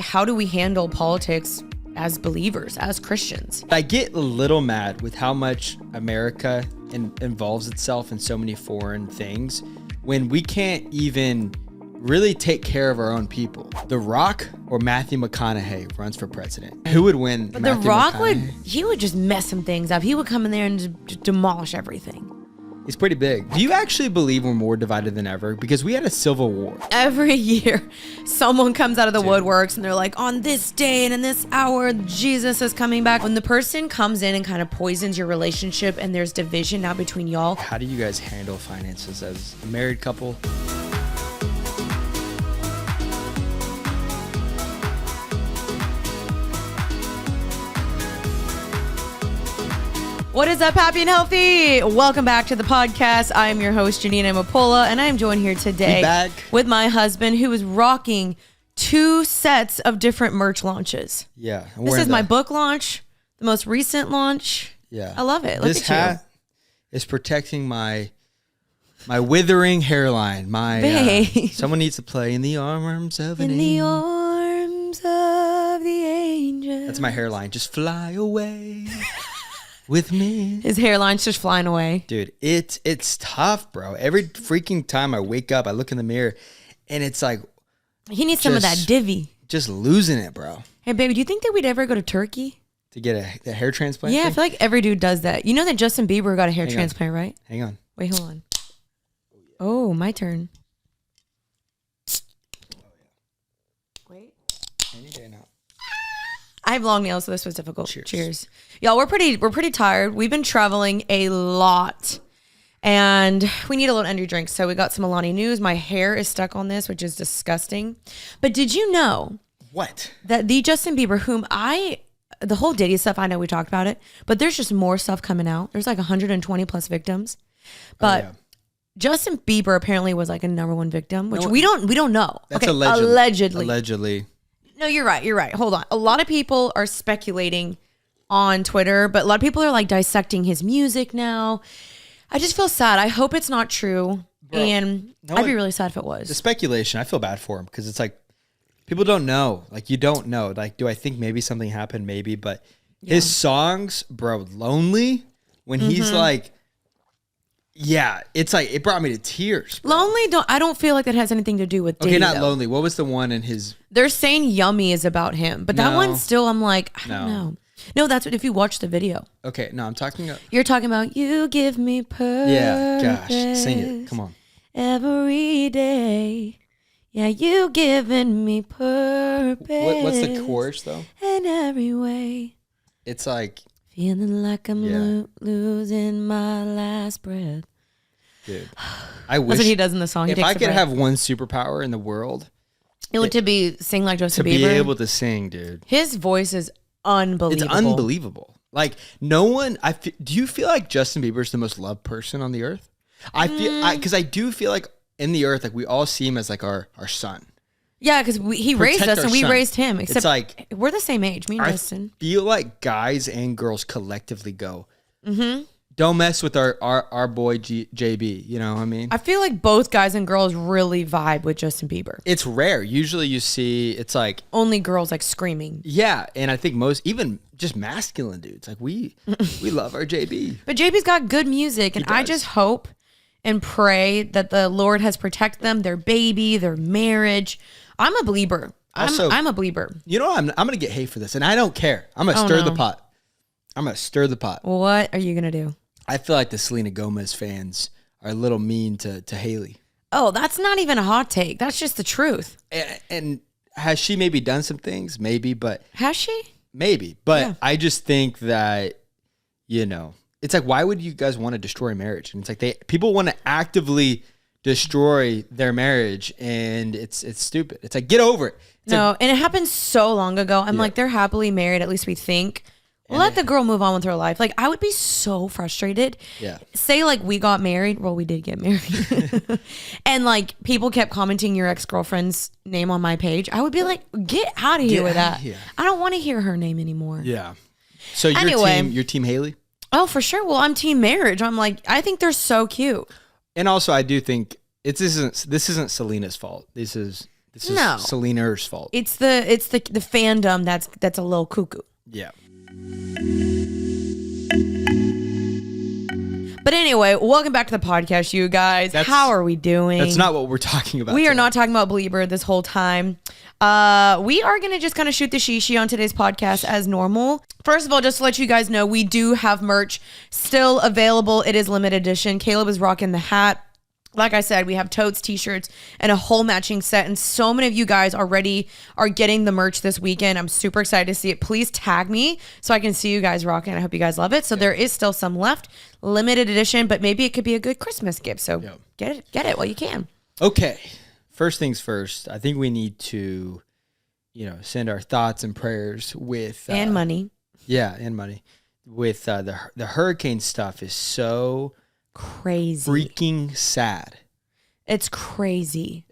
how do we handle politics as believers, as Christians? I get a little mad with how much America involves itself in so many foreign things when we can't even really take care of our own people. The Rock or Matthew McConaughey runs for president. Who would win? But The Rock would just mess some things up. He would come in there and just demolish everything. He's pretty big. Do you actually believe we're more divided than ever? Because we had a civil war. Every year, someone comes out of the woodworks and they're like, on this day and in this hour, Jesus is coming back. When the person comes in and kind of poisons your relationship and there's division now between y'all. How do you guys handle finances as a married couple? What is up, happy and healthy? Welcome back to the podcast. I am your host, Janina Amapola, and I am joined here today with my husband, who is rocking 2 sets of different merch launches. Yeah. This is my book launch, the most recent launch. Yeah. I love it. This hat is protecting my withering hairline. Someone needs to play in the arms of an angel. In the arms of the angel. That's my hairline. Just fly away. With me. His hairline's just flying away. Dude, it's tough, bro. Every freaking time I wake up, I look in the mirror, and it's like... He needs some of that divvy. Just losing it, bro. Hey, baby, do you think that we'd ever go to Turkey? To get a hair transplant? Yeah, thing? I feel like every dude does that. You know that Justin Bieber got a hair transplant, right? Hang on. Wait, hold on. Oh, my turn. Wait. Any day now. I have long nails, so this was difficult. Cheers. Y'all, we're pretty tired. We've been traveling a lot, and we need a little energy drink. So we got some Alani News. My hair is stuck on this, which is disgusting. But did you know that the Justin Bieber, the whole Diddy stuff, I know we talked about it, but there's just more stuff coming out. There's like 120 plus victims. But Justin Bieber apparently was like a #1 victim, which we don't know. That's allegedly. Allegedly. No, you're right. Hold on. A lot of people are speculating on Twitter, but a lot of people are like dissecting his music now. I just feel sad. I hope it's not true. Bro, and I'd be really sad if it was. The speculation, I feel bad for him because it's like people don't know. Like, you don't know. Like, do I think maybe something happened? Maybe. But his songs, bro, Lonely, when he's like, yeah, it's like, it brought me to tears. Bro. Lonely, I don't feel like that has anything to do with Diddy, not though. Lonely. What was the one in his... They're saying Yummy is about him, but that one still, I'm like, I don't know. No, that's what, if you watch the video. Okay, no, I'm talking... You're talking about, you give me purpose. Yeah, gosh, sing it. Come on. Every day. Yeah, you giving me purpose. What's the chorus, though? In every way. It's like... Feeling like I'm losing my last breath. Dude, I wish... That's what he does in the song. If I could have one superpower in the world... It would to be sing like Justin Bieber. To be able to sing, dude. His voice is unbelievable. It's unbelievable. Like, no one... do you feel like Justin Bieber is the most loved person on the earth? Because I do feel like in the earth, like, we all see him as like our son. Yeah, because he raised us and we raised him. Except it's like, we're the same age, me and Justin. I feel like guys and girls collectively go, don't mess with our boy JB. You know what I mean? I feel like both guys and girls really vibe with Justin Bieber. It's rare. Usually you see, it's like... Only girls like screaming. Yeah, and I think most, even just masculine dudes, like we love our JB. But JB's got good music, and I just hope and pray that the Lord has protected them, their baby, their marriage. I'm a believer. I'm a believer. You know, I'm going to get hate for this, and I don't care. I'm going to stir the pot. I'm going to stir the pot. What are you going to do? I feel like the Selena Gomez fans are a little mean to Haley. Oh, that's not even a hot take. That's just the truth. And has she maybe done some things? Maybe, but... Has she? Maybe. But I just think that, you know, it's like, why would you guys want to destroy marriage? And it's like people want to actively destroy their marriage, and it's stupid. It's like, get over it. And it happened so long ago. I'm like, they're happily married, at least we think. Let the girl move on with her life. Like, I would be so frustrated. Yeah. Say, like, we got married. Well, we did get married. And, like, people kept commenting your ex-girlfriend's name on my page. I would be like, get out of here with that. I don't want to hear her name anymore. Yeah. So your team Haley? Oh, for sure. Well, I'm team marriage. I'm like, I think they're so cute. And also, I do think this isn't Selena's fault. This is This is Selena's fault. It's the fandom that's a little cuckoo. Yeah. But anyway, welcome back to the podcast, you guys. How are we doing? That's not what we're talking about. We are not talking about Bieber this whole time. We are going to just kind of shoot the shishi on today's podcast as normal. First of all, just to let you guys know, we do have merch still available. It is limited edition. Caleb is rocking the hat. Like I said, we have totes, t-shirts, and a whole matching set. And so many of you guys already are getting the merch this weekend. I'm super excited to see it. Please tag me so I can see you guys rocking. I hope you guys love it. So there is still some left, limited edition, but maybe it could be a good Christmas gift. So get it while you can. Okay. First things first, I think we need to, send our thoughts and prayers with... and money. Yeah, and money. With the hurricane stuff is so... crazy, freaking sad. It's crazy.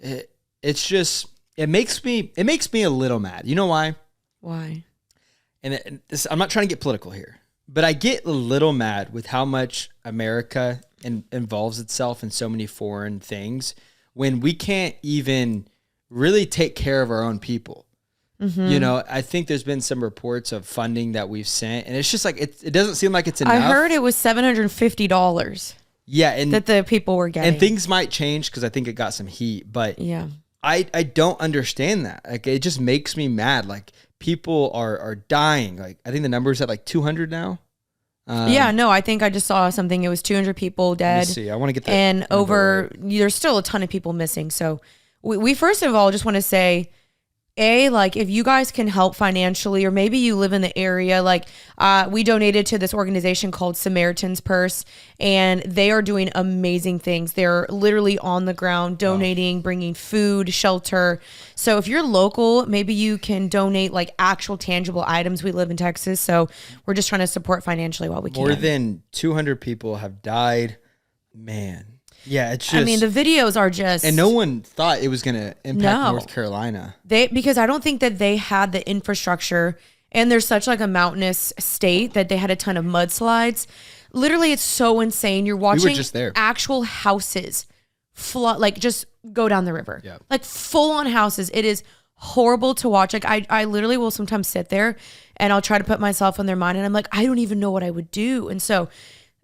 It's just it makes me a little mad. You know why? Why? And I'm not trying to get political here, but I get a little mad with how much America involves itself in so many foreign things when we can't even really take care of our own people. Mm-hmm. I think there's been some reports of funding that we've sent, and it's just like it doesn't seem like it's enough. I heard it was $750. Yeah, and that the people were getting. And things might change because I think it got some heat, but yeah, I don't understand that. Like, it just makes me mad. Like, people are dying. Like, I think the number's at like 200 now. I think I just saw something. It was 200 people dead. Let me see. I want to get that. And there's still a ton of people missing. So we first of all just want to say, if you guys can help financially, or maybe you live in the area, we donated to this organization called Samaritan's Purse, and they are doing amazing things. They're literally on the ground donating, bringing food, shelter. So if you're local, maybe you can donate actual tangible items. We live in Texas, so we're just trying to support financially while we can. More than 200 people have died. Man. Yeah, it's just... the videos are just... And no one thought it was going to impact North Carolina. Because I don't think that they had the infrastructure, and there's such a mountainous state that they had a ton of mudslides. Literally, it's so insane. You're watching just there. Actual houses flood, just go down the river. Yeah. Full-on houses. It is horrible to watch. I literally will sometimes sit there, and I'll try to put myself in their mind, and I'm like, I don't even know what I would do. And so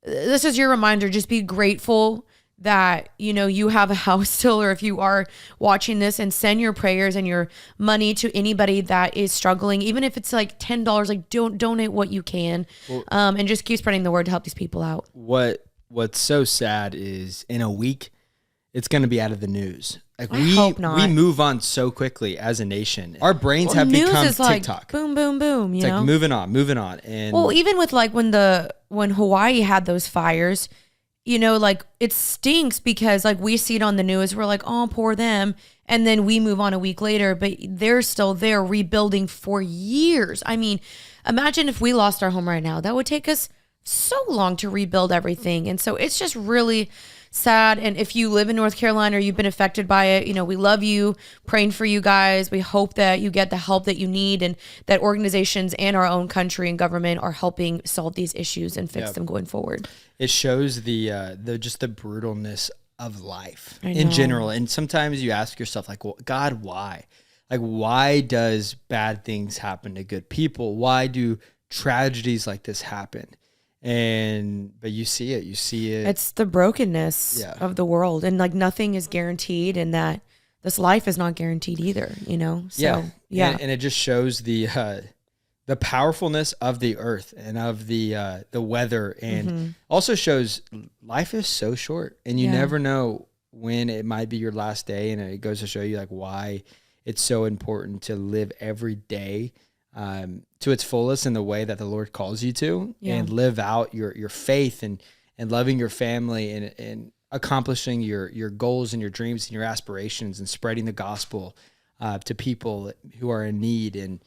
this is your reminder. Just be grateful that you have a house still, or if you are watching this, and send your prayers and your money to anybody that is struggling, even if it's $10. Don't donate what you can, and just keep spreading the word to help these people out. What's so sad is in a week it's going to be out of the news. I hope not. We move on so quickly as a nation. Our brains have become TikTok. Boom, boom, boom. It's moving on. And even with when Hawaii had those fires. It stinks because we see it on the news. We're like, oh, poor them. And then we move on a week later, but they're still there rebuilding for years. Imagine if we lost our home right now. That would take us so long to rebuild everything. And so it's just really sad. And if you live in North Carolina or you've been affected by it, we love you, praying for you guys. We hope that you get the help that you need, and that organizations and our own country and government are helping solve these issues and fix them going forward. It shows the brutalness of life in general. And sometimes you ask yourself, well, God, why? Why does bad things happen to good people? Why do tragedies like this happen? But you see it. It's the brokenness of the world, and nothing is guaranteed, and that this life is not guaranteed either, So, yeah. And it just shows the powerfulness of the earth and of the weather, and also shows life is so short, and you never know when it might be your last day. And it goes to show you why it's so important to live every day to its fullest in the way that the Lord calls you to, and live out your faith and loving your family and accomplishing your goals and your dreams and your aspirations, and spreading the gospel to people who are in need, and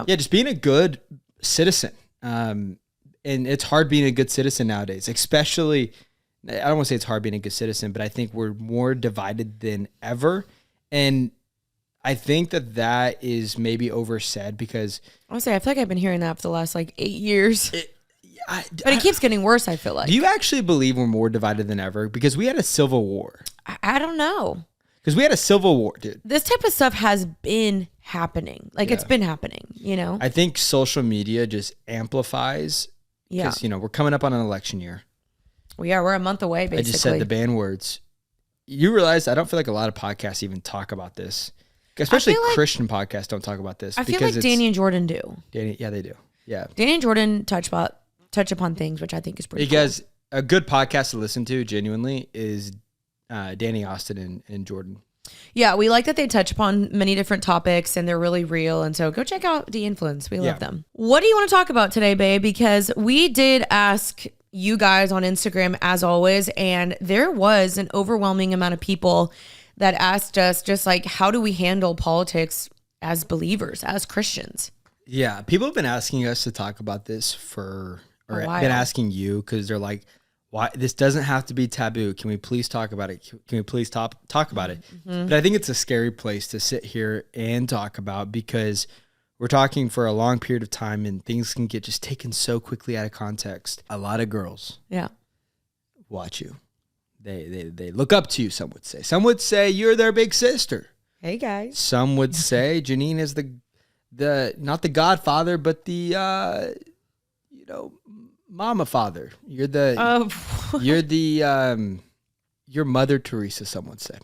just being a good citizen. And it's hard being a good citizen nowadays, especially, I don't want to say it's hard being a good citizen, but I think we're more divided than ever. And I think that is maybe oversaid, because I feel like I've been hearing that for the last 8 years. But it keeps getting worse, I feel like. Do you actually believe we're more divided than ever? Because we had a civil war. I don't know. Because we had a civil war, dude. This type of stuff has been happening. Like it's been happening, you know? I think social media just amplifies. Because, we're coming up on an election year. We're a month away, basically. I just said the ban words. You realize I don't feel like a lot of podcasts even talk about this. Especially Christian podcasts don't talk about this. I feel like Danny and Jordan do. They do. Yeah. Danny and Jordan touch upon things, which I think is pretty cool. A good podcast to listen to, genuinely, is Danny Austin and Jordan. Yeah, we like that they touch upon many different topics and they're really real. And so go check out The Influence. We love them. What do you want to talk about today, babe? Because we did ask you guys on Instagram, as always, and there was an overwhelming amount of people that asked us just like, how do we handle politics as believers, as Christians? Yeah, people have been asking us to talk about this been asking you because they're like, why this doesn't have to be taboo. Can we please talk about it? Can we please talk about it? Mm-hmm. But I think it's a scary place to sit here and talk about because we're talking for a long period of time and things can get just taken so quickly out of context. A lot of girls watch you. They look up to you, some would say. Some would say you're their big sister. Hey, guys. Some would say Janine is the not the godfather, but the, mama father. You're Mother Teresa, some would say.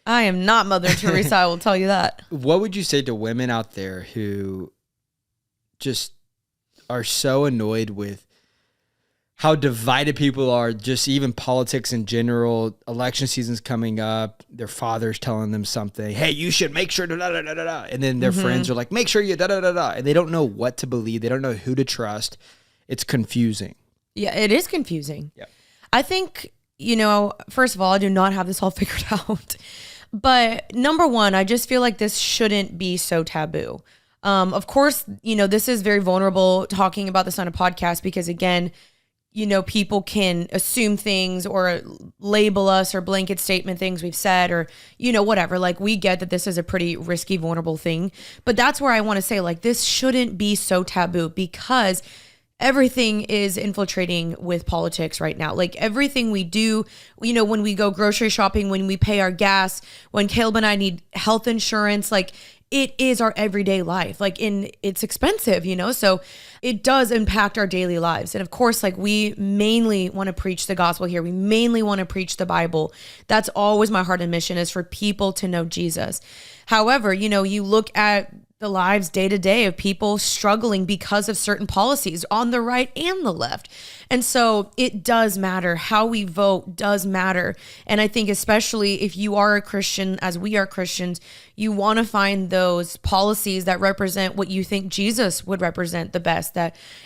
I am not Mother Teresa, I will tell you that. What would you say to women out there who just are so annoyed with how divided people are, just even politics in general, election season's coming up, their father's telling them something, hey, you should make sure, da-da-da-da-da, and then their friends are like, make sure you da-da-da-da, and they don't know what to believe, they don't know who to trust. It's confusing. Yeah, it is confusing. Yeah. I think, first of all, I do not have this all figured out. But number one, I just feel like this shouldn't be so taboo. Of course, this is very vulnerable talking about this on a podcast because, again, people can assume things or label us or blanket statement things we've said or, whatever. Like, we get that this is a pretty risky, vulnerable thing. But that's where I want to say, like, this shouldn't be so taboo because everything is infiltrating with politics right now. Like everything we do, when we go grocery shopping, when we pay our gas, when Caleb and I need health insurance, like it is our everyday life. Like it's expensive, so it does impact our daily lives. And of course, like we mainly want to preach the gospel here. We mainly want to preach the Bible. That's always my heart and mission is for people to know Jesus. However, you look at the lives day to day of people struggling because of certain policies on the right and the left. And so it does matter. How we vote does matter. And I think especially if you are a Christian, as we are Christians, you want to find those policies that represent what you think Jesus would represent the best,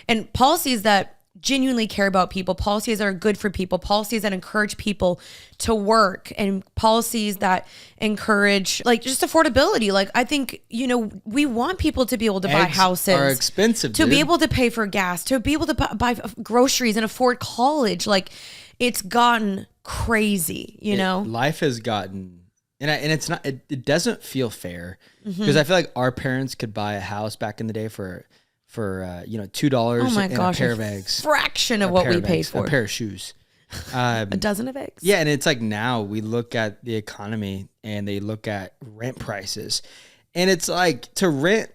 and policies that genuinely care about people, policies that are good for people, policies that encourage people to work, and policies that encourage like just affordability. Like I think, we want people to be able to buy houses. Are expensive, to be able to pay for gas, to be able to buy groceries and afford college. Like it's gotten crazy, Life has gotten, and it's not, it doesn't feel fair because I feel like our parents could buy a house back in the day for $2 and a pair of eggs. Fraction of what we pay for. A pair of shoes. A dozen of eggs. Yeah, and it's like now we look at the economy and they look at rent prices. And it's like to rent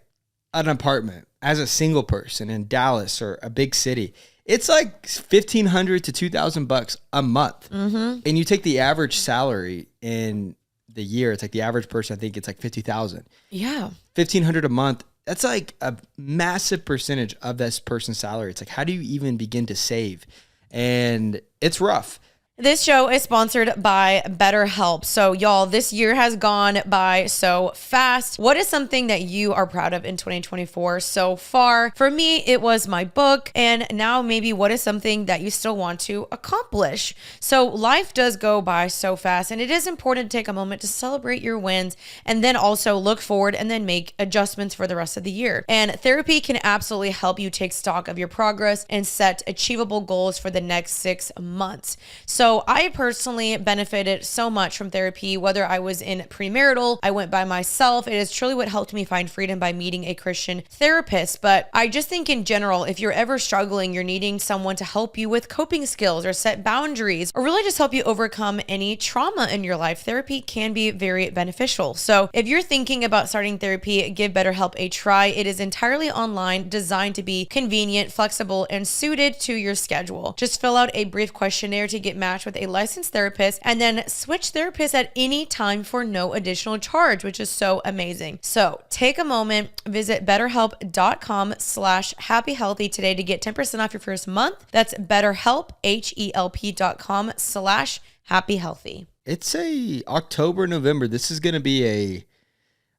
an apartment as a single person in Dallas or a big city, it's like $1,500 to $2,000 a month. Mm-hmm. And you take the average salary in the year, it's like the average person, I think it's like $50,000. Yeah. $1,500 a month. That's like a massive percentage of this person's salary. It's like, how do you even begin to save? And it's rough. This show is sponsored by BetterHelp. So y'all, this year has gone by so fast. What is something that you are proud of in 2024 so far? For me, it was my book. And now maybe what is something that you still want to accomplish? So life does go by so fast, and it is important to take a moment to celebrate your wins and then also look forward and then make adjustments for the rest of the year. And therapy can absolutely help you take stock of your progress and set achievable goals for the next 6 months. So So I personally benefited so much from therapy, whether I was in premarital, I went by myself. It is truly what helped me find freedom by meeting a Christian therapist. But I just think in general, if you're ever struggling, you're needing someone to help you with coping skills or set boundaries or really just help you overcome any trauma in your life, therapy can be very beneficial. So if you're thinking about starting therapy, give BetterHelp a try. It is entirely online, designed to be convenient, flexible, and suited to your schedule. Just fill out a brief questionnaire to get matched with a licensed therapist and then switch therapists at any time for no additional charge, which is so amazing. So take a moment, visit betterhelp.com/happyhealthy today to get 10% off your first month. That's BetterHelp, HELP.com/happyhealthy. It's a October, November. This is going to be a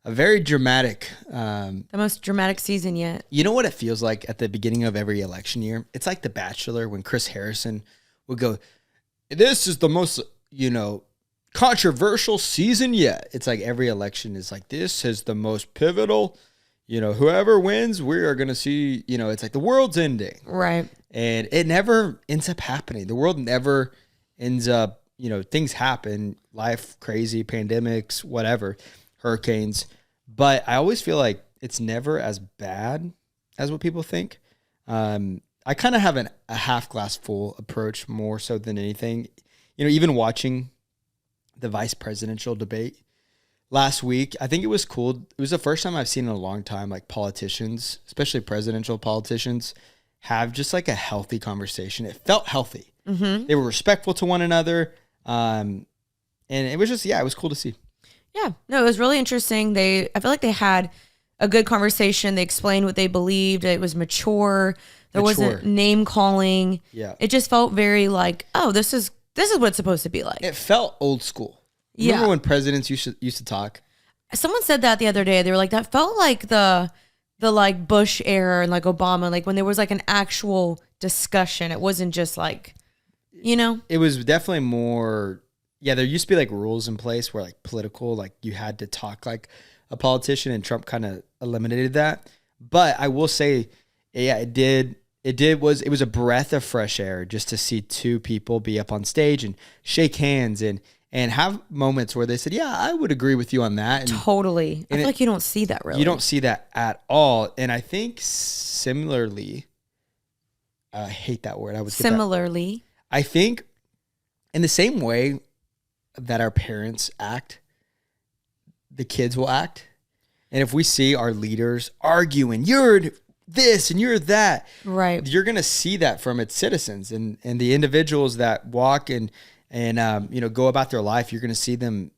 very dramatic. The most dramatic season yet. You know what it feels like at the beginning of every election year? It's like The Bachelor when Chris Harrison would go, this is the most, controversial season yet. It's like every election is like, this is the most pivotal, whoever wins, we are going to see, it's like the world's ending. Right. And it never ends up happening. The world never ends up, things happen, life, crazy, pandemics, whatever, hurricanes. But I always feel like it's never as bad as what people think. I kind of have a half glass full approach more so than anything. Even watching the vice presidential debate last week, I think it was cool. It was the first time I've seen in a long time, like politicians, especially presidential politicians, have just like a healthy conversation. It felt healthy. Mm-hmm. They were respectful to one another. And it was just, it was cool to see. Yeah, no, it was really interesting. I feel like they had a good conversation. They explained what they believed. It was mature. There wasn't name calling. Yeah. It just felt very like, oh, this is what it's supposed to be like. It felt old school. Remember when presidents used to talk? Someone said that the other day. They were like, that felt like the like Bush era and like Obama, like when there was like an actual discussion. It wasn't just like, It was definitely more, there used to be like rules in place where like political, like you had to talk like a politician, and Trump kind of eliminated that. But I will say, it was a breath of fresh air just to see two people be up on stage and shake hands and have moments where they said, yeah, I would agree with you on that. And, totally. I feel like you don't see that really. You don't see that at all. And I think similarly, I hate that word. I think in the same way that our parents act, the kids will act. And if we see our leaders arguing, you're this and you're that, right, you're going to see that from its citizens and the individuals that walk and go about their life. You're going to see them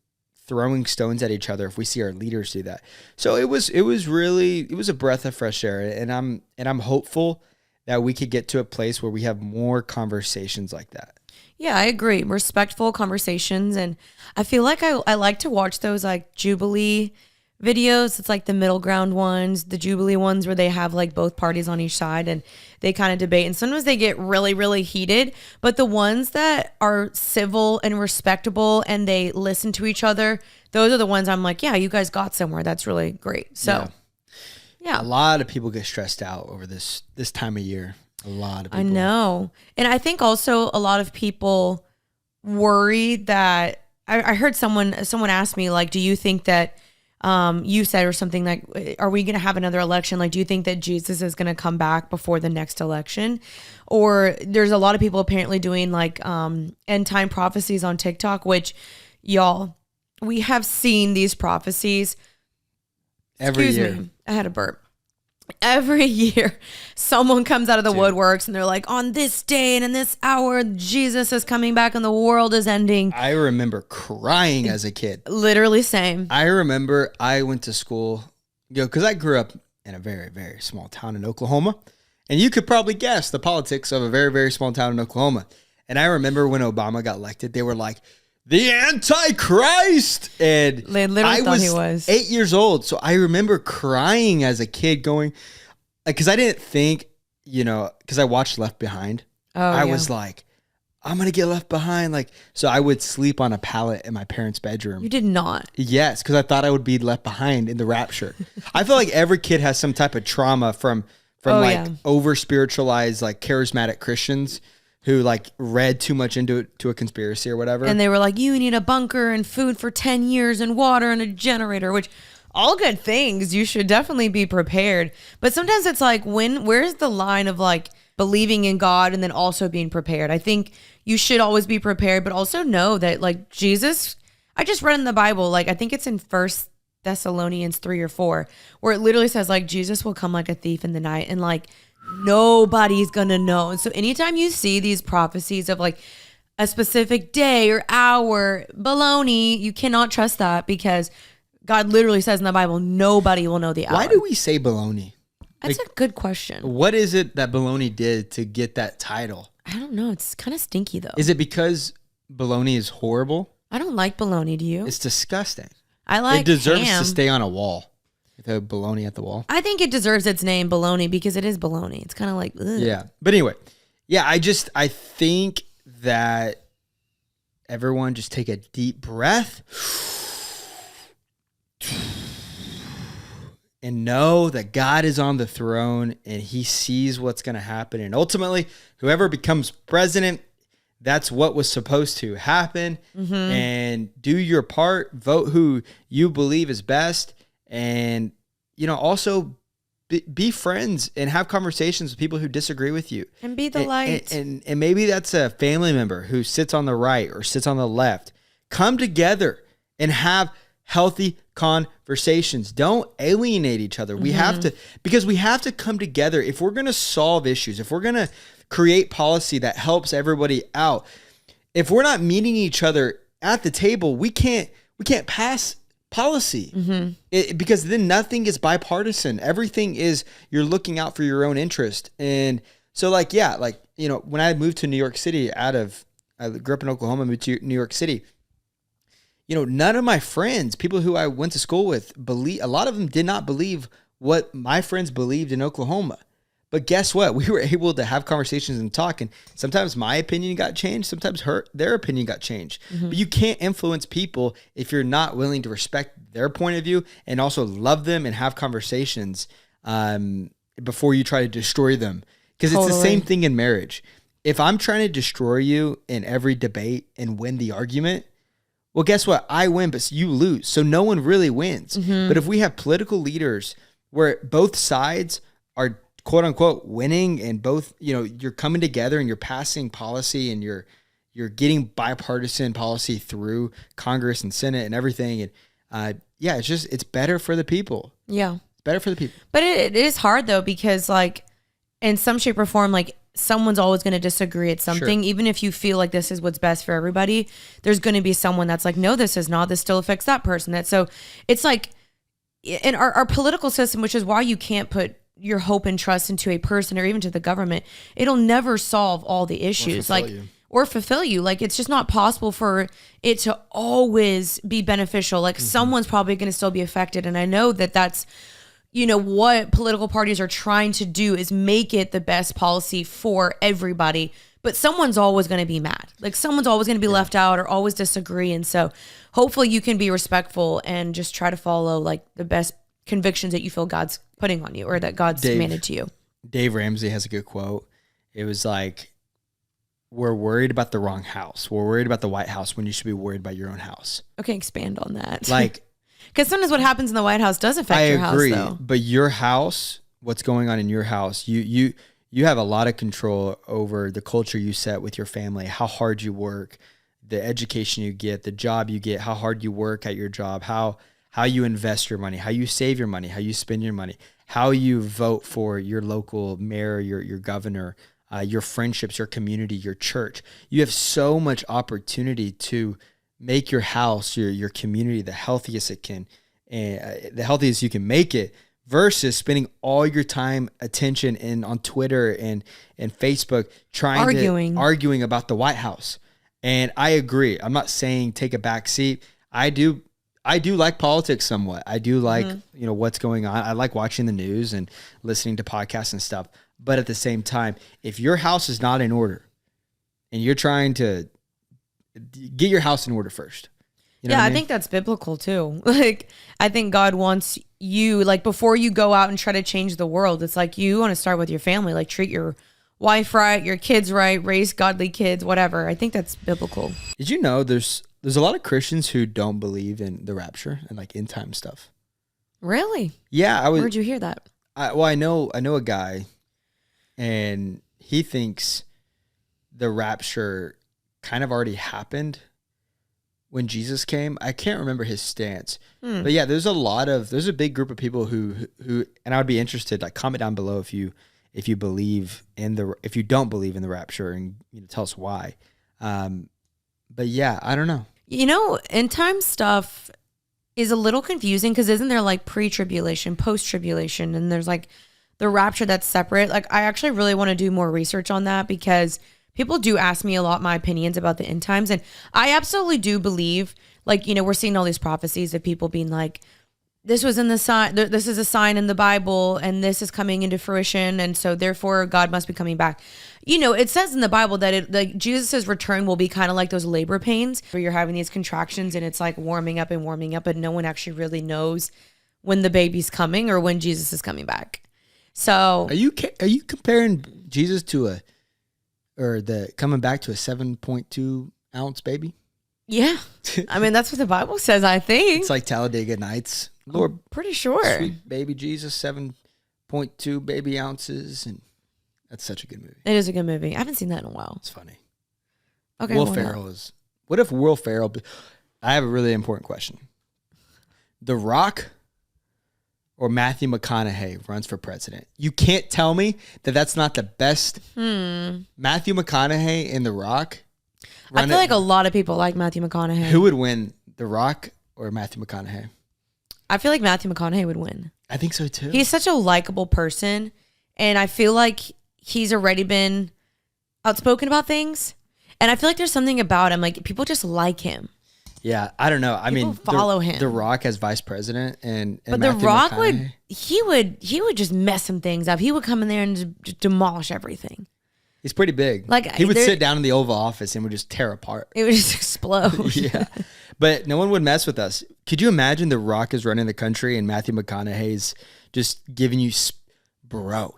throwing stones at each other if we see our leaders do that. So it was a breath of fresh air, and I'm hopeful that we could get to a place where we have more conversations like that. Yeah, I agree. Respectful conversations. And I feel like I like to watch those like Jubilee videos. It's like the middle ground ones, the Jubilee ones where they have like both parties on each side and they kind of debate. And sometimes they get really, really heated. But the ones that are civil and respectable and they listen to each other, those are the ones I'm like, yeah, you guys got somewhere. That's really great. So, yeah. A lot of people get stressed out over this time of year. A lot of people. I know. And I think also a lot of people worry that I heard someone ask me, like, do you think that you said or something like, are we going to have another election? Like, do you think that Jesus is going to come back before the next election? Or there's a lot of people apparently doing like end time prophecies on TikTok, which y'all, we have seen these prophecies every year. Excuse me, I had a burp. Every year, someone comes out of the woodworks and they're like, on this day and in this hour, Jesus is coming back and the world is ending. I remember crying as a kid. Literally same. I remember I went to school, because I grew up in a very, very small town in Oklahoma. And you could probably guess the politics of a very, very small town in Oklahoma. And I remember when Obama got elected, they were like, the Antichrist. And they literally thought he was 8 years old. So I remember crying as a kid going, because I didn't think, because I watched Left Behind. I was like, I'm going to get left behind. So I would sleep on a pallet in my parents' bedroom. You did not? Yes, because I thought I would be left behind in the rapture. I feel like every kid has some type of trauma from over spiritualized, like charismatic Christians who like read too much into it to a conspiracy or whatever. And they were like, you need a bunker and food for 10 years and water and a generator, which all good things. You should definitely be prepared. But sometimes it's like, where's the line of like believing in God and then also being prepared? I think you should always be prepared, but also know that like Jesus, I just read in the Bible, like I think it's in 1 Thessalonians 3 or 4, where it literally says like Jesus will come like a thief in the night and like nobody's gonna know. And so anytime you see these prophecies of like a specific day or hour, baloney, you cannot trust that, because God literally says in the Bible, nobody will know the hour. Why do we say baloney? That's a good question. What is it that baloney did to get that title? I don't know. It's kind of stinky though. Is it because baloney is horrible? I don't like baloney. Do you? It's disgusting. I like it deserves ham. to stay on a wall. The baloney at the wall. I think it deserves its name, baloney, because it is baloney. It's kind of like, ugh. Yeah. But anyway, yeah, I think that everyone just take a deep breath and know that God is on the throne and he sees what's going to happen. And ultimately, whoever becomes president, that's what was supposed to happen. Mm-hmm. And do your part, vote who you believe is best. And, you know, also be friends and have conversations with people who disagree with you. And be the light. And maybe that's a family member who sits on the right or sits on the left. Come together and have healthy conversations. Don't alienate each other. We have to, because we have to come together. If we're going to solve issues, if we're going to create policy that helps everybody out, if we're not meeting each other at the table, we can't pass policy because then nothing is bipartisan. Everything is, you're looking out for your own interest. And so like, yeah, like, you know, when I moved to New York City I grew up in Oklahoma, moved to New York City, you know, none of my friends, people who I went to school with, a lot of them did not believe what my friends believed in Oklahoma. But guess what? We were able to have conversations and talk. And sometimes my opinion got changed. Sometimes their opinion got changed. But you can't influence people if you're not willing to respect their point of view and also love them and have conversations before you try to destroy them. Because it's the same thing in marriage. If I'm trying to destroy you in every debate and win the argument, well, guess what? I win, but you lose. So no one really wins. But if we have political leaders where both sides are quote unquote winning and both, you know, you're coming together and you're passing policy and you're getting bipartisan policy through Congress and Senate and everything. And yeah, it's better for the people. Yeah. It's better for the people. But it is hard though, because like in some shape or form, like someone's always going to disagree at something. Sure. Even if you feel like this is what's best for everybody, there's going to be someone that's like, no, this is not, this still affects that person. So it's like in our political system, which is why you can't put your hope and trust into a person or even to the government. It'll never solve all the issues or fulfill you. Like it's just not possible for it to always be beneficial. Like someone's probably going to still be affected. And I know that that's, you know, what political parties are trying to do is make it the best policy for everybody. But someone's always going to be mad. Like someone's always going to be left out or always disagree. And so hopefully you can be respectful and just try to follow like the best convictions that you feel God's putting on you or that God's commanded to you. Dave Ramsey has a good quote. It was like, we're worried about the wrong house. We're worried about the White House when you should be worried about your own house. Okay, expand on that. Like, because sometimes what happens in the White House does affect your house, though. But your house, what's going on in your house, you have a lot of control over the culture you set with your family, how hard you work, the education you get, the job you get, how hard you work at your job, how you invest your money, how you save your money, how you spend your money, how you vote for your local mayor, your governor, your friendships, your community, your church. You have so much opportunity to make your house, your community, the healthiest it can, the healthiest you can make it, versus spending all your time, attention on Twitter and Facebook arguing about the White House. And I agree. I'm not saying take a back seat. I do like politics somewhat. I do like, you know, what's going on. I like watching the news and listening to podcasts and stuff. But at the same time, if your house is not in order and you're trying to get your house in order first. You know what I mean? think that's biblical too. Like, I think God wants you, like, before you go out and try to change the world, it's like you want to start with your family. Like, treat your wife right, your kids right, raise godly kids, whatever. I think that's biblical. Did you know there's a lot of Christians who don't believe in the rapture and like end time stuff? Really? Yeah, Where'd you hear that? I know a guy, and he thinks the rapture kind of already happened when Jesus came. I can't remember his stance, but yeah, there's a big group of people who, and I would be interested. Like, comment down below if you believe if you don't believe in the rapture, and tell us why. But yeah, I don't know. End time stuff is a little confusing because isn't there like pre-tribulation, post-tribulation, and there's like the rapture that's separate. Like, I actually really want to do more research on that because people do ask me a lot my opinions about the end times, and I absolutely do believe, like, we're seeing all these prophecies of people being like, this was in the sign, this is a sign in the Bible, and this is coming into fruition, and so therefore God must be coming back. It says in the Bible that Jesus' return will be kind of like those labor pains where you're having these contractions and it's like warming up, but no one actually really knows when the baby's coming or when Jesus is coming back. So are you comparing Jesus to coming back to a 7.2 ounce baby? Yeah. I mean, that's what the Bible says, I think. It's like Talladega Nights. Lord, I'm pretty sure. Sweet baby Jesus, 7.2 baby ounces. And that's such a good movie. It is a good movie. I haven't seen that in a while. It's funny. Okay. Will Ferrell is. What if Will Ferrell? I have a really important question. The Rock or Matthew McConaughey runs for president? You can't tell me that that's not the best. Matthew McConaughey and The Rock. I feel like a lot of people like Matthew McConaughey. Who would win, The Rock or Matthew McConaughey? I feel like Matthew McConaughey would win. I think so too. He's such a likable person, and I feel like he's already been outspoken about things, and I feel like there's something about him, like people just like him. Yeah, I don't know. People follow him. The Rock as vice president, but Matthew The Rock would just mess some things up. He would come in there and just demolish everything. He's pretty big. Like, he would sit down in the Oval Office and would just tear apart. It would just explode. Yeah. But no one would mess with us. Could you imagine The Rock is running the country and Matthew McConaughey's just giving you,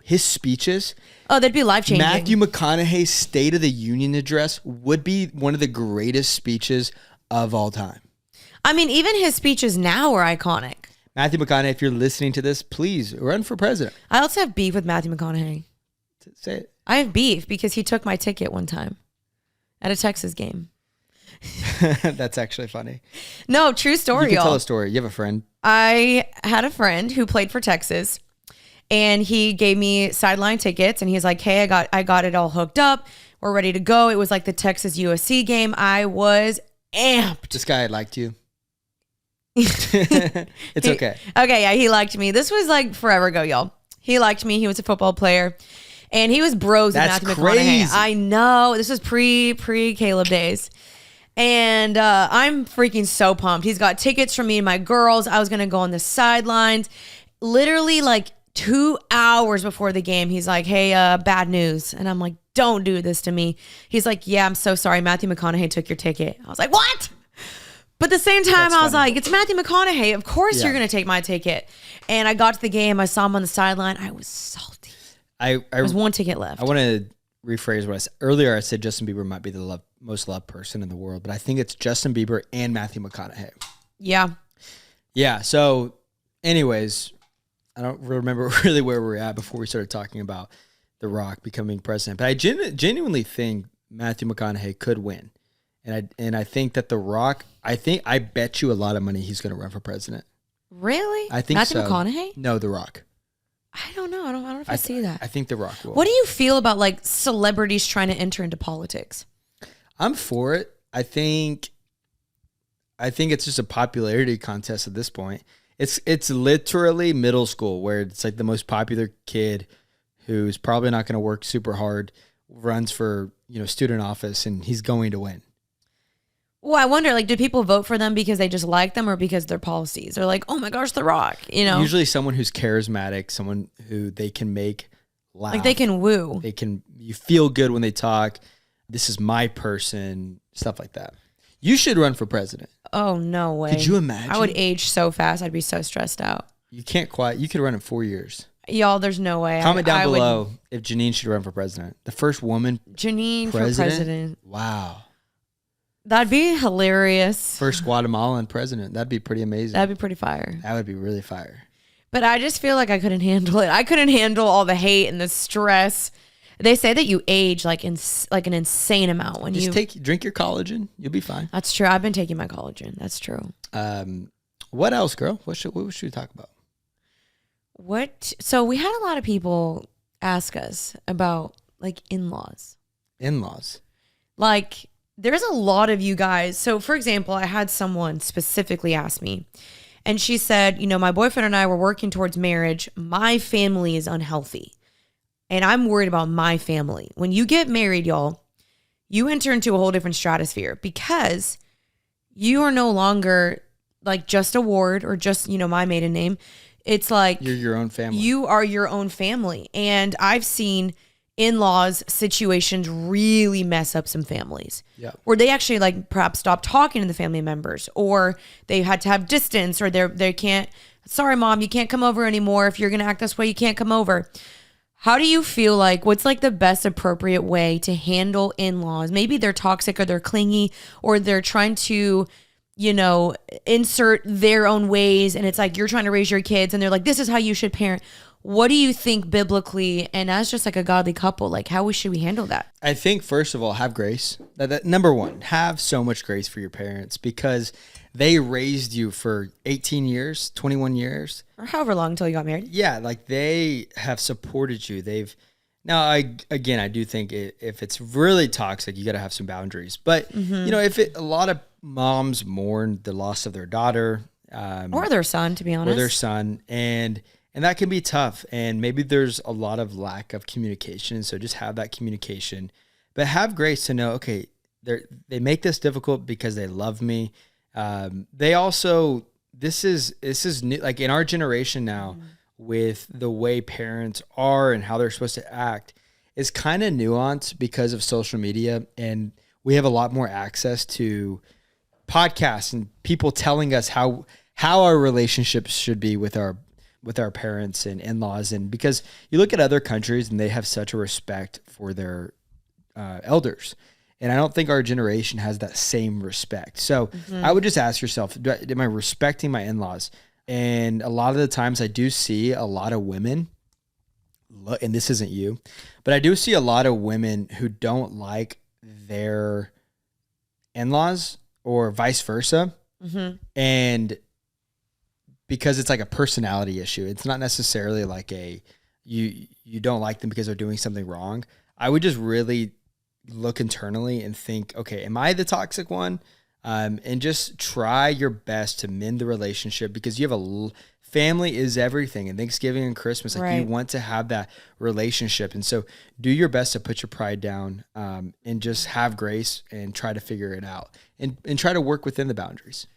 his speeches. Oh, they'd be life-changing. Matthew McConaughey's State of the Union address would be one of the greatest speeches of all time. I mean, even his speeches now are iconic. Matthew McConaughey, if you're listening to this, please run for president. I also have beef with Matthew McConaughey. Say it. I have beef because he took my ticket one time at a Texas game. That's actually funny. No, true story, you can tell a story. You have a friend. I had a friend who played for Texas, and he gave me sideline tickets, and he's like, hey, I got it all hooked up. We're ready to go. It was like the Texas USC game. I was amped. This guy liked you. It's okay. Okay, yeah, he liked me. This was like forever ago, y'all. He liked me. He was a football player. And he was bros with Matthew McConaughey. I know. This was pre Caleb days. And I'm freaking so pumped. He's got tickets for me and my girls. I was going to go on the sidelines. Literally like 2 hours before the game, he's like, hey, bad news. And I'm like, don't do this to me. He's like, yeah, I'm so sorry. Matthew McConaughey took your ticket. I was like, what? But at the same time, I was like, it's Matthew McConaughey. Of course you're going to take my ticket. And I got to the game. I saw him on the sideline. I was salty. There's one ticket left. I want to rephrase what I said. Earlier I said Justin Bieber might be the most loved person in the world, but I think it's Justin Bieber and Matthew McConaughey. Yeah. Yeah. So anyways, I don't remember really where we were at before we started talking about The Rock becoming president, but I genuinely think Matthew McConaughey could win. And I think that The Rock, I bet you a lot of money he's going to run for president. Really? I think Matthew McConaughey? No, The Rock. I don't know. I don't know if I see that. I think The Rock will. What do you feel about like celebrities trying to enter into politics? I'm for it. I think it's just a popularity contest at this point. It's literally middle school where it's like the most popular kid who's probably not going to work super hard runs for, student office, and he's going to win. Well, I wonder, like, do people vote for them because they just like them or because their policies? They're like, oh my gosh, The Rock, Usually someone who's charismatic, someone who they can make laugh. Like they can woo. You feel good when they talk. This is my person, stuff like that. You should run for president. Oh, no way. Could you imagine? I would age so fast. I'd be so stressed out. You can't quite. You could run in 4 years. Y'all, there's no way. Comment down below if Janine should run for president. The first woman Janine for president. Wow. That'd be hilarious. First Guatemalan president. That'd be pretty amazing. That'd be pretty fire. That would be really fire. But I just feel like I couldn't handle it. I couldn't handle all the hate and the stress. They say that you age like an insane amount when drink your collagen. You'll be fine. That's true. I've been taking my collagen. That's true. What else, girl? What should we talk about? So we had a lot of people ask us about like in-laws. In-laws. Like there's a lot of you guys. So for example, I had someone specifically ask me, and she said, my boyfriend and I were working towards marriage. My family is unhealthy. And I'm worried about my family. When you get married, y'all, you enter into a whole different stratosphere because you are no longer like just a Ward or just, my maiden name. It's like you're your own family. You are your own family. And I've seen in-laws situations really mess up some families. Yeah. Where they actually like perhaps stop talking to the family members, or they had to have distance, or they can't, sorry, mom, you can't come over anymore. If you're going to act this way, you can't come over. How do you feel like, what's like the best appropriate way to handle in-laws? Maybe they're toxic or they're clingy or they're trying to, insert their own ways. And it's like, you're trying to raise your kids and they're like, this is how you should parent. What do you think biblically and as just like a godly couple, like how should we handle that? I think first of all, have grace. That number one, have so much grace for your parents because they raised you for 18 years, 21 years. Or however long until you got married. Yeah, like they have supported you. I do think if it's really toxic, you got to have some boundaries. But, a lot of moms mourn the loss of their daughter. Or their son, to be honest. Or their son. And that can be tough. And maybe there's a lot of lack of communication. So just have that communication. But have grace to know, okay, they make this difficult because they love me. They also, this is new, like in our generation now with the way parents are and how they're supposed to act is kind of nuanced because of social media. And we have a lot more access to podcasts and people telling us how our relationships should be with our parents and in-laws. And because you look at other countries and they have such a respect for their elders. And I don't think our generation has that same respect. So I would just ask yourself, am I respecting my in-laws? And a lot of the times I do see a lot of women, and this isn't you, but I do see a lot of women who don't like their in-laws or vice versa. Mm-hmm. And because it's like a personality issue, it's not necessarily like you don't like them because they're doing something wrong. I would just really look internally and think, okay, am I the toxic one? And just try your best to mend the relationship because you have family is everything, and Thanksgiving and Christmas, like right. You want to have that relationship. And so do your best to put your pride down, and just have grace and try to figure it out and try to work within the boundaries.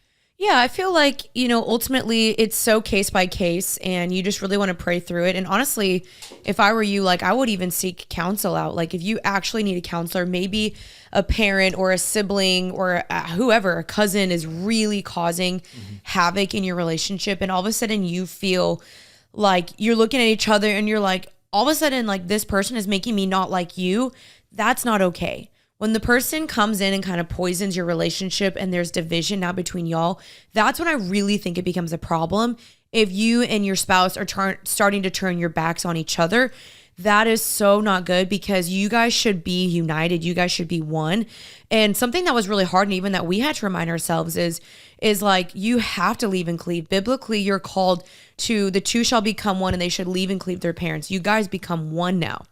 Yeah, I feel like, ultimately it's so case by case and you just really want to pray through it. And honestly, if I were you, like I would even seek counsel out. Like if you actually need a counselor, maybe a parent or a sibling or whoever, a cousin is really causing havoc in your relationship. And all of a sudden you feel like you're looking at each other and you're like, all of a sudden, like this person is making me not like you. That's not okay. When the person comes in and kind of poisons your relationship and there's division now between y'all, that's when I really think it becomes a problem. If you and your spouse are starting to turn your backs on each other, that is so not good because you guys should be united. You guys should be one. And something that was really hard and even that we had to remind ourselves is like you have to leave and cleave. Biblically, you're called to the two shall become one and they should leave and cleave their parents. You guys become one now.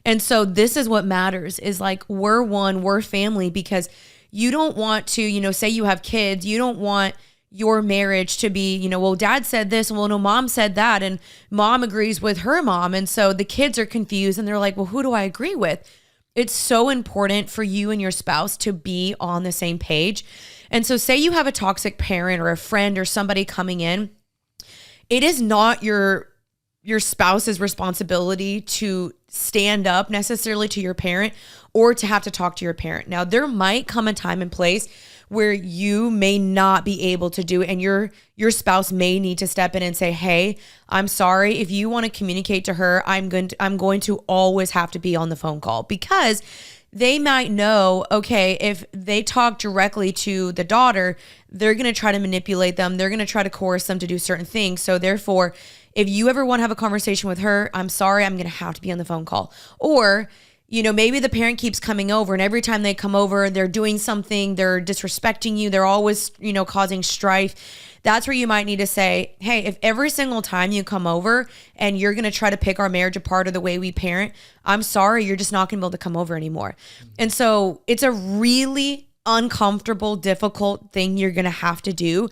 And so this is what matters is like, we're one, we're family, because you don't want to, say you have kids, you don't want your marriage to be, well, dad said this, and well, no, mom said that, and mom agrees with her mom. And so the kids are confused and they're like, well, who do I agree with? It's so important for you and your spouse to be on the same page. And so say you have a toxic parent or a friend or somebody coming in, it is not your spouse's responsibility to stand up necessarily to your parent or to have to talk to your parent. Now, there might come a time and place where you may not be able to do it, and your spouse may need to step in and say, hey, I'm sorry. If you want to communicate to her, I'm going to always have to be on the phone call, because they might know, okay, if they talk directly to the daughter, they're going to try to manipulate them. They're going to try to coerce them to do certain things. So therefore, if you ever want to have a conversation with her, I'm sorry, I'm going to have to be on the phone call. Or, maybe the parent keeps coming over, and every time they come over, they're doing something, they're disrespecting you, they're always, causing strife. That's where you might need to say, hey, if every single time you come over and you're going to try to pick our marriage apart or the way we parent, I'm sorry, you're just not going to be able to come over anymore. And so it's a really uncomfortable, difficult thing you're going to have to do.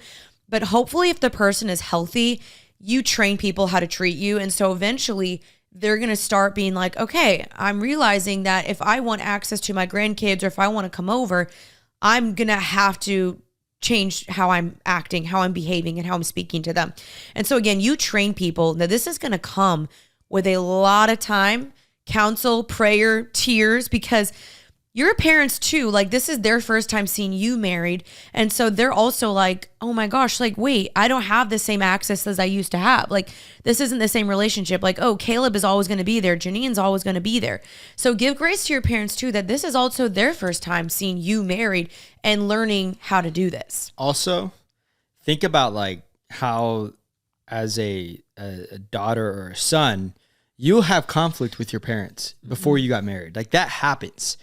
But hopefully if the person is healthy, you train people how to treat you. And so eventually they're going to start being like, okay, I'm realizing that if I want access to my grandkids or if I want to come over, I'm going to have to change how I'm acting, how I'm behaving, and how I'm speaking to them. And so again, you train people. Now this is going to come with a lot of time, counsel, prayer, tears, because your parents too, like this is their first time seeing you married. And so they're also like, oh my gosh, like, wait, I don't have the same access as I used to have. Like, this isn't the same relationship. Like, oh, Caleb is always going to be there. Janine's always going to be there. So give grace to your parents too, that this is also their first time seeing you married and learning how to do this. Also, think about like how as a daughter or a son, you'll have conflict with your parents before you got married. Like that happens.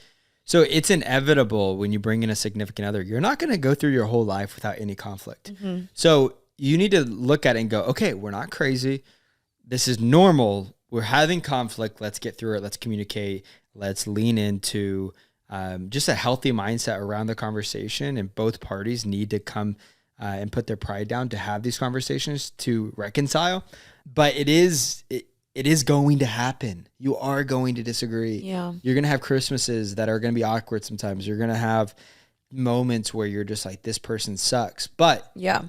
So it's inevitable when you bring in a significant other. You're not going to go through your whole life without any conflict. So you need to look at it and go, okay, we're not crazy. This is normal. We're having conflict. Let's get through it. Let's communicate. Let's lean into just a healthy mindset around the conversation. And both parties need to come and put their pride down to have these conversations to reconcile. But it is going to happen. You are going to disagree. Yeah. You're going to have Christmases that are going to be awkward sometimes. You're going to have moments where you're just like, this person sucks. But yeah,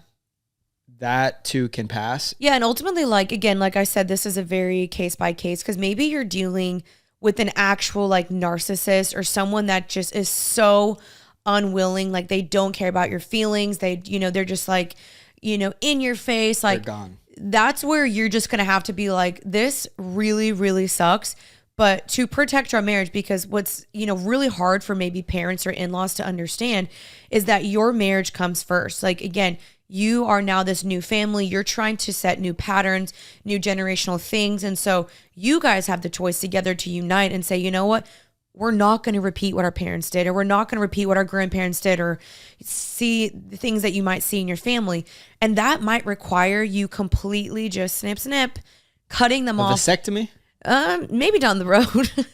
that too can pass. Yeah. And ultimately, like, again, like I said, this is a very case by case, because maybe you're dealing with an actual like narcissist or someone that just is so unwilling. Like they don't care about your feelings. They're just like, in your face. Like, they're gone. That's where you're just going to have to be like, this really, really sucks. But to protect our marriage, because what's, really hard for maybe parents or in-laws to understand is that your marriage comes first. Like, again, you are now this new family. You're trying to set new patterns, new generational things. And so you guys have the choice together to unite and say, you know what? We're not going to repeat what our parents did, or we're not going to repeat what our grandparents did, or see the things that you might see in your family. And that might require you completely just snip, cutting them off. Vasectomy? Maybe down the road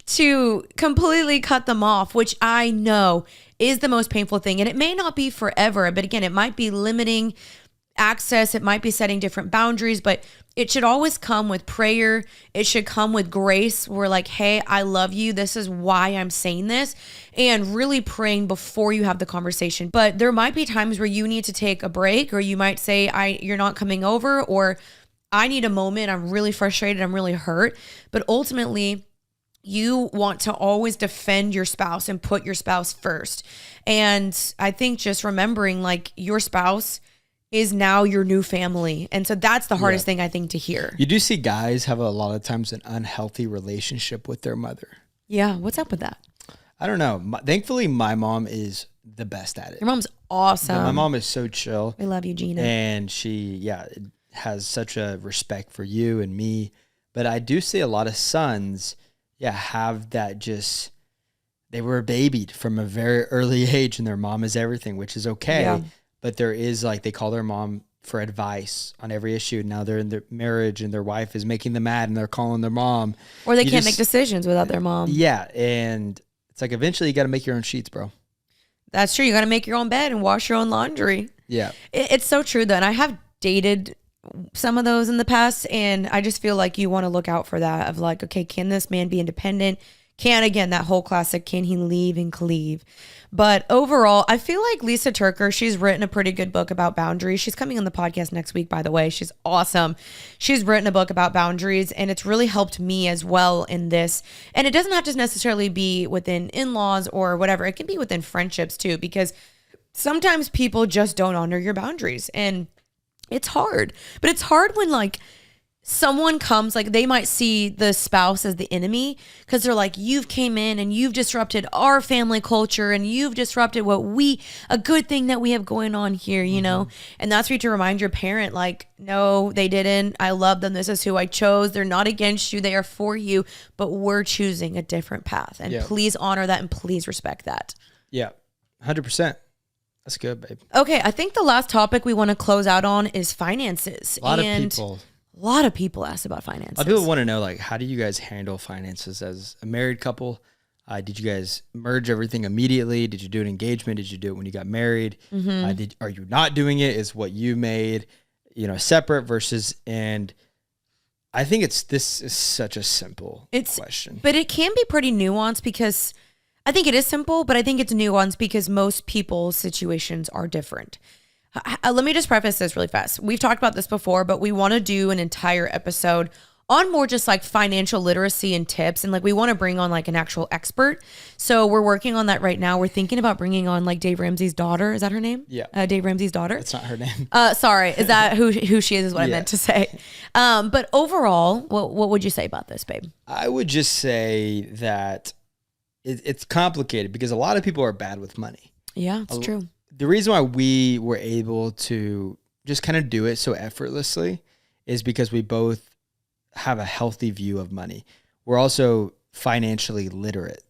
to completely cut them off, which I know is the most painful thing. And it may not be forever, but again, it might be limiting access. It might be setting different boundaries, but it should always come with prayer. It should come with grace. We're like, hey, I love you. This is why I'm saying this, and really praying before you have the conversation. But there might be times where you need to take a break, or you might say, you're not coming over, or I need a moment. I'm really frustrated. I'm really hurt. But ultimately, you want to always defend your spouse and put your spouse first. And I think just remembering like your spouse is now your new family. And so that's the hardest thing I think to hear. You do see guys have a lot of times an unhealthy relationship with their mother. Yeah. What's up with that? I don't know. Thankfully, my mom is the best at it. Your mom's awesome. My mom is so chill. We love you, Gina. And she, has such a respect for you and me. But I do see a lot of sons, have that just, they were babied from a very early age and their mom is everything, which is okay. Yeah. But there is like, they call their mom for advice on every issue. Now they're in their marriage and their wife is making them mad and they're calling their mom. Or they can't make decisions without their mom. Yeah. And it's like, eventually you got to make your own sheets, bro. That's true. You got to make your own bed and wash your own laundry. Yeah. It's so true though. And I have dated some of those in the past, and I just feel like you want to look out for that of like, okay, can this man be independent? Again, that whole classic, can he leave and cleave? But overall, I feel like Lisa Turker, she's written a pretty good book about boundaries. She's coming on the podcast next week, by the way. She's awesome. She's written a book about boundaries, and it's really helped me as well in this. And it doesn't have to necessarily be within in-laws or whatever. It can be within friendships too, because sometimes people just don't honor your boundaries, and it's hard. But it's hard when like someone comes, like they might see the spouse as the enemy because they're like, you've came in and you've disrupted our family culture and you've disrupted a good thing that we have going on here, you know? And that's where you have to remind your parent, like, no, they didn't. I love them. This is who I chose. They're not against you. They are for you, but we're choosing a different path. And please honor that and please respect that. Yeah, 100%. That's good, babe. Okay, I think the last topic we want to close out on is finances. A lot of people ask about finances. A lot of people want to know, like, how do you guys handle finances as a married couple? Did you guys merge everything immediately? Did you do an engagement? Did you do it when you got married? Are you not doing it? Is what you made, separate versus? And I think this is such a simple question, but it can be pretty nuanced because I think it is simple, but I think it's nuanced because most people's situations are different. Let me just preface this really fast. We've talked about this before, but we want to do an entire episode on more just like financial literacy and tips. And like, we want to bring on like an actual expert. So we're working on that right now. We're thinking about bringing on like Dave Ramsey's daughter. Is that her name? Yeah. Dave Ramsey's daughter. It's not her name. Sorry. Is that who she is what I meant to say. But overall, what would you say about this, babe? I would just say that it's complicated because a lot of people are bad with money. Yeah, it's true. The reason why we were able to just kind of do it so effortlessly is because we both have a healthy view of money. We're also financially literate.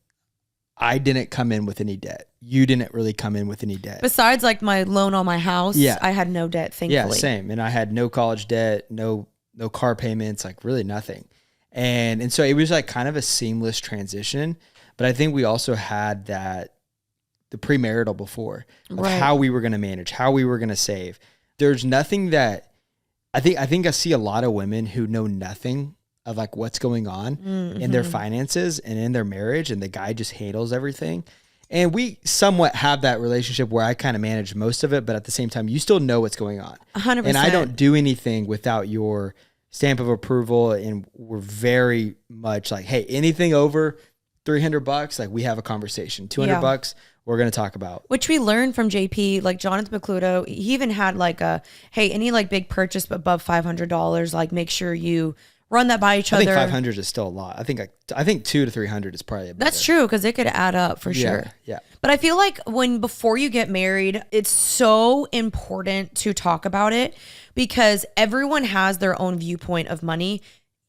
I didn't come in with any debt. You didn't really come in with any debt. Besides like my loan on my house, I had no debt, thankfully. Yeah, same. And I had no college debt, no car payments, like really nothing. And so it was like kind of a seamless transition. But I think we also had the premarital before of how we were going to manage, how we were going to save. There's nothing that I think I see a lot of women who know nothing of like what's going on in their finances and in their marriage, and the guy just handles everything. And we somewhat have that relationship where I kind of manage most of it, but at the same time, you still know what's going on. 100%. And I don't do anything without your stamp of approval. And we're very much like, hey, anything over $300, like we have a conversation. $200, we're going to talk about. Which we learned from JP, like Jonathan McCludo. He even had like hey, any like big purchase above $500, like make sure you run that by each other. I think 500 is still a lot. I think 200 to 300 is probably That's true, because it could add up for sure. Yeah. But I feel like before you get married, it's so important to talk about it because everyone has their own viewpoint of money,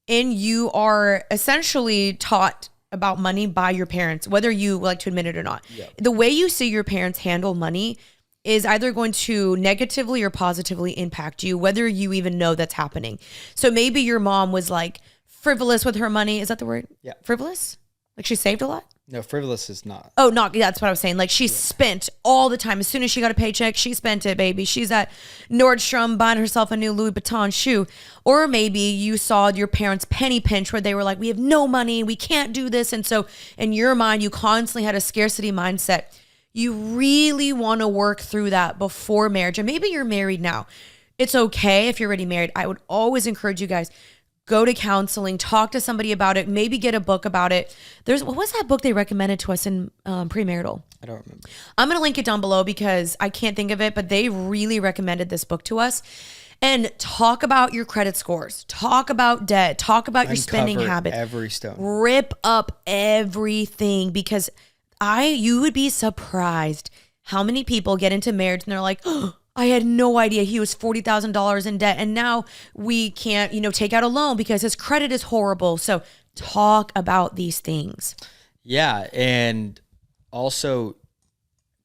and you are essentially taught about money by your parents, whether you like to admit it or not. Yep. The way you see your parents handle money is either going to negatively or positively impact you, whether you even know that's happening. So maybe your mom was like frivolous with her money. Is that the word? Yeah. Frivolous? Like she saved a lot? No, frivolous is not. Oh, not. That's what I was saying. Like she spent all the time. As soon as she got a paycheck, she spent it, baby. She's at Nordstrom buying herself a new Louis Vuitton shoe. Or maybe you saw your parents penny pinch where they were like, we have no money. We can't do this. And so in your mind, you constantly had a scarcity mindset. You really want to work through that before marriage. And maybe you're married now. It's okay if you're already married. I would always encourage you guys, go to counseling, talk to somebody about it, maybe get a book about it. What was that book they recommended to us in premarital? I don't remember. I'm going to link it down below because I can't think of it, but they really recommended this book to us. And talk about your credit scores, talk about debt, talk about your spending habits. Every stone. Rip up everything, because you would be surprised how many people get into marriage and they're like, oh, I had no idea he was $40,000 in debt. And now we can't, take out a loan because his credit is horrible. So talk about these things. Yeah. And also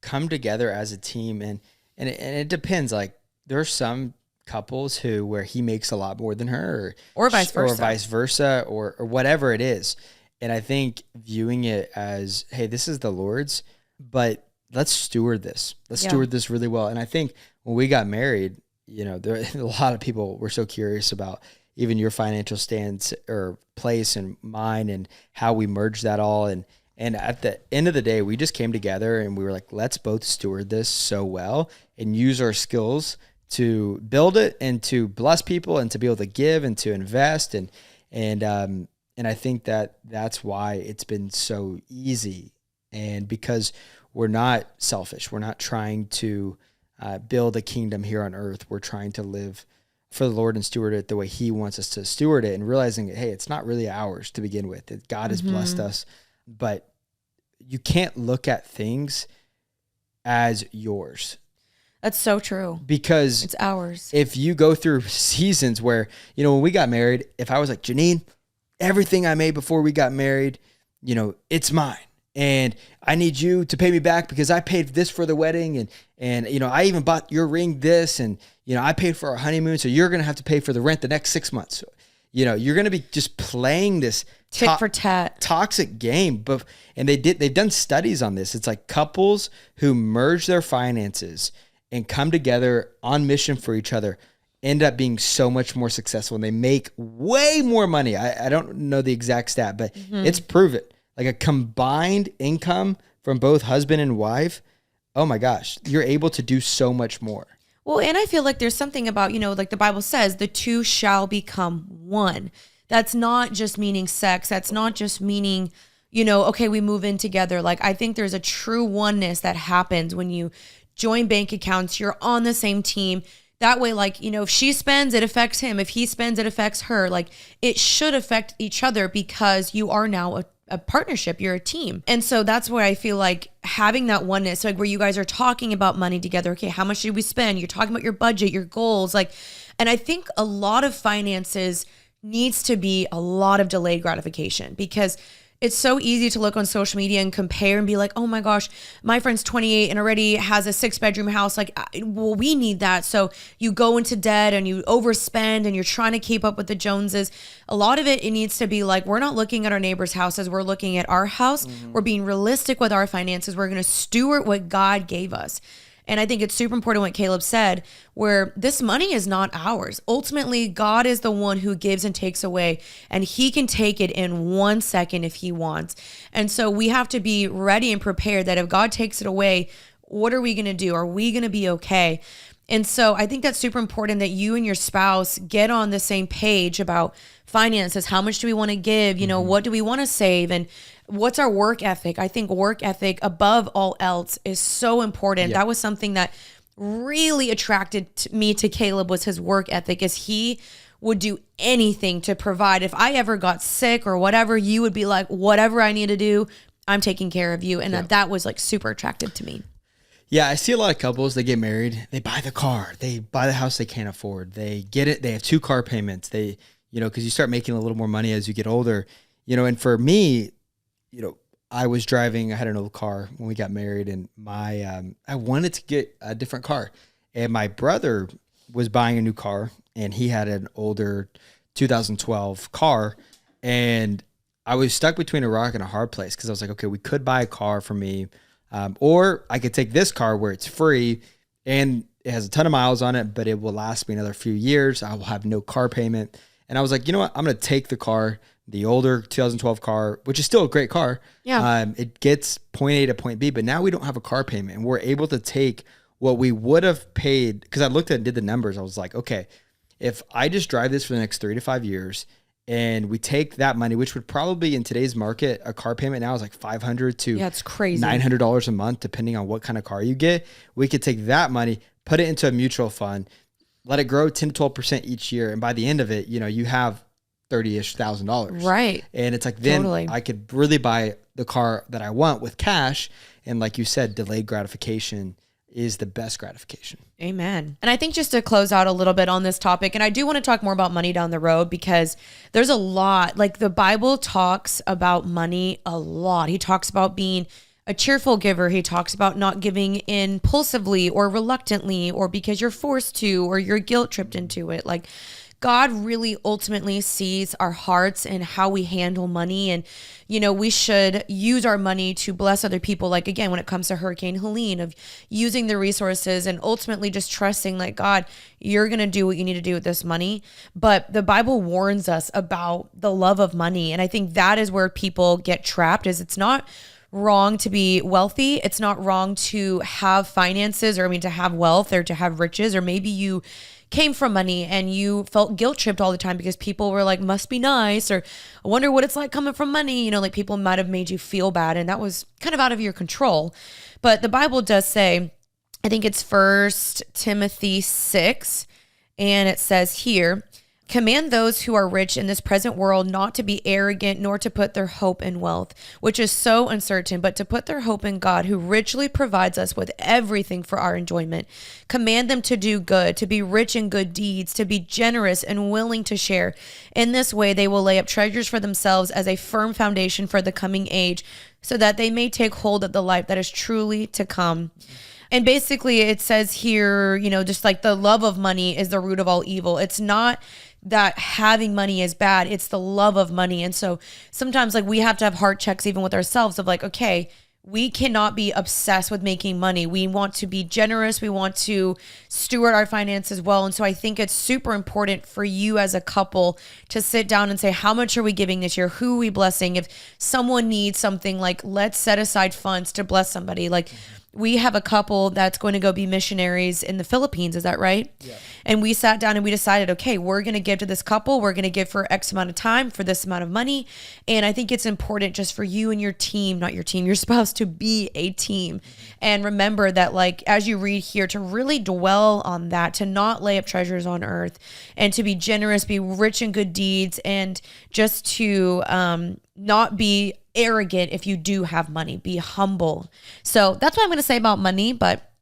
come together as a team. And it depends. Like there are some couples where he makes a lot more than her or vice versa or whatever it is. And I think viewing it as, hey, this is the Lord's, but let's steward this. Let's steward this really well. And I think when we got married, there a lot of people were so curious about even your financial stance or place and mine and how we merged that all. And at the end of the day, we just came together and we were like, let's both steward this so well and use our skills to build it and to bless people and to be able to give and to invest. And I think that's why it's been so easy. And because we're not selfish. We're not trying to build a kingdom here on earth. We're trying to live for the Lord and steward it the way he wants us to steward it, and realizing, hey, it's not really ours to begin with. That God has blessed us, but you can't look at things as yours. That's so true. Because it's ours. If you go through seasons where, when we got married, if I was like, Janine, everything I made before we got married, it's mine. And I need you to pay me back because I paid this for the wedding. And I even bought your ring this, and, I paid for our honeymoon. So you're going to have to pay for the rent the next 6 months. You're going to be just playing this tit for tat toxic game. And they've done studies on this. It's like couples who merge their finances and come together on mission for each other end up being so much more successful, and they make way more money. I don't know the exact stat, but it's proven. Like a combined income from both husband and wife, oh my gosh, you're able to do so much more. Well, and I feel like there's something about, like the Bible says, the two shall become one. That's not just meaning sex. That's not just meaning, okay, we move in together. Like, I think there's a true oneness that happens when you join bank accounts, you're on the same team. That way, like, if she spends, it affects him. If he spends, it affects her. Like, it should affect each other because you are now a partnership, you're a team. And so that's where I feel like having that oneness, like where you guys are talking about money together. Okay, how much did we spend? You're talking about your budget, your goals. Like, and I think a lot of finances needs to be a lot of delayed gratification, because it's so easy to look on social media and compare and be like, oh my gosh, my friend's 28 and already has a 6-bedroom house. Like, well, we need that. So you go into debt and you overspend and you're trying to keep up with the Joneses. A lot of it needs to be like, we're not looking at our neighbor's houses. We're looking at our house. We're being realistic with our finances. We're going to steward what God gave us. And I think it's super important what Caleb said, where this money is not ours. Ultimately, God is the one who gives and takes away, and he can take it in 1 second if he wants. And so we have to be ready and prepared that if God takes it away, what are we going to do? Are we going to be okay? And so I think that's super important that you and your spouse get on the same page about finances. How much do we want to give? What do we want to save? And what's our work ethic? I think work ethic above all else is so important. That was something that really attracted me to Caleb, was his work ethic, is he would do anything to provide. If I ever got sick or whatever, you would be like, whatever I need to do, I'm taking care of you. And that was like super attractive to me. Yeah, I see a lot of couples, they get married, they buy the car, they buy the house they can't afford, they get it, they have 2 car payments, they, because you start making a little more money as you get older, and for me, I was driving, I had an old car when we got married, and I wanted to get a different car, and my brother was buying a new car, and he had an older 2012 car, and I was stuck between a rock and a hard place, because I was like, okay, we could buy a car for me, or I could take this car where it's free and it has a ton of miles on it, but it will last me another few years. I will have no car payment. And I was like, you know what? I'm going to take the car, the older 2012 car, which is still a great car. Yeah. It gets point A to point B, but now we don't have a car payment, and we're able to take what we would have paid. Because I looked at and did the numbers. I was like, okay, if I just drive this for the next 3 to 5 years, and we take that money, which would probably in today's market, a car payment now is like $500 to it's crazy. $900 a month, depending on what kind of car you get. We could take that money, put it into a mutual fund, let it grow 10 to 12% each year. And by the end of it, you have $30,000. Right. And it's like, then I could really buy the car that I want with cash. And like you said, delayed gratification is the best gratification. Amen. And I think just to close out a little bit on this topic, and I do want to talk more about money down the road, because there's a lot, like the Bible talks about money a lot. He talks about being a cheerful giver. He talks about not giving impulsively or reluctantly, or because you're forced to, or you're guilt tripped into it. Like, God really ultimately sees our hearts and how we handle money. And, we should use our money to bless other people. Like, again, when it comes to Hurricane Helene, of using the resources and ultimately just trusting, like, God, you're going to do what you need to do with this money. But the Bible warns us about the love of money. And I think that is where people get trapped, is it's not wrong to be wealthy. It's not wrong to have finances, or to have wealth, or to have riches, or maybe you came from money and you felt guilt tripped all the time because people were like, must be nice, or I wonder what it's like coming from money. You know, like people might have made you feel bad, and that was kind of out of your control. But the Bible does say, I think it's 1 Timothy 6, and it says here, command those who are rich in this present world not to be arrogant, nor to put their hope in wealth, which is so uncertain, but to put their hope in God, who richly provides us with everything for our enjoyment. Command them to do good, to be rich in good deeds, to be generous and willing to share. In this way, they will lay up treasures for themselves as a firm foundation for the coming age, so that they may take hold of the life that is truly to come. And basically it says here, you know, just like the love of money is the root of all evil. It's not that having money is bad, it's the love of money. And so sometimes like we have to have heart checks even with ourselves of like, okay, we cannot be obsessed with making money. We want to be generous. We want to steward our finances well. And so I think it's super important for you as a couple to sit down and say, how much are we giving this year? Who are we blessing? If someone needs something, like let's set aside funds to bless somebody. Like we have a couple that's going to go be missionaries in the Philippines. Is that right? Yeah. And we sat down and we decided, okay, we're going to give to this couple. We're going to give for X amount of time for this amount of money. And I think it's important just for you and your team, not your team, your spouse, to be a team. And remember that, like, as you read here, to really dwell on that, to not lay up treasures on earth, and to be generous, be rich in good deeds, and just to not be arrogant if you do have money. Be humble. So that's what I'm going to say about money, but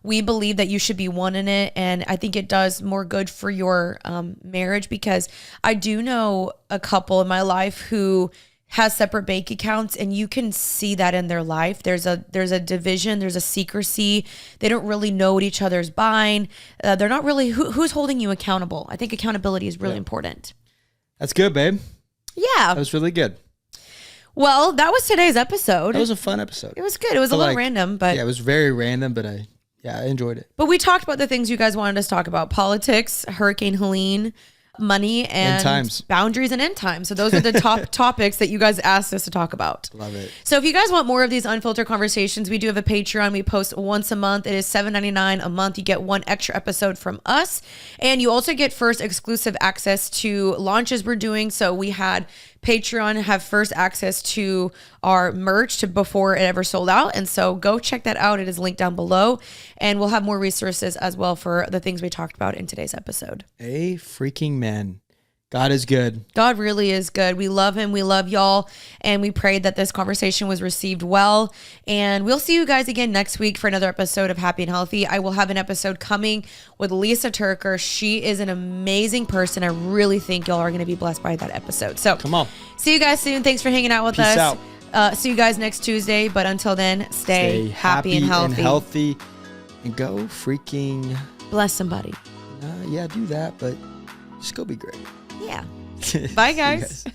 we believe that you should be one in it. And I think it does more good for your marriage, because I do know a couple in my life who has separate bank accounts, and you can see that in their life. There's a division, there's a secrecy. They don't really know what each other's buying. They're not really, who's holding you accountable? I think accountability is really important. That's good, babe. Yeah. That was really good. Well, that was today's episode. That was a fun episode. It was good. It was a little random, but yeah, it was very random, but I enjoyed it. But we talked about the things you guys wanted us to talk about: politics, Hurricane Helene, money, and end times. Boundaries, and end times. So those are the top topics that you guys asked us to talk about. Love it. So if you guys want more of these unfiltered conversations, we do have a Patreon. We post once a month. It is $7.99 a month. You get one extra episode from us, and you also get first exclusive access to launches we're doing. So we had Patreon have first access to our merch to before it ever sold out. And so go check that out. It is linked down below, and we'll have more resources as well for the things we talked about in today's episode. A freaking man. God is good. God really is good. We love him. We love y'all. And we pray that this conversation was received well. And we'll see you guys again next week for another episode of Happy and Healthy. I will have an episode coming with Lisa Turker. She is an amazing person. I really think y'all are going to be blessed by that episode. So come on. See you guys soon. Thanks for hanging out with us. Peace out. See you guys next Tuesday. But until then, stay happy and healthy. And go freaking bless somebody. Yeah, do that. But just go be great. Yeah. Bye, guys.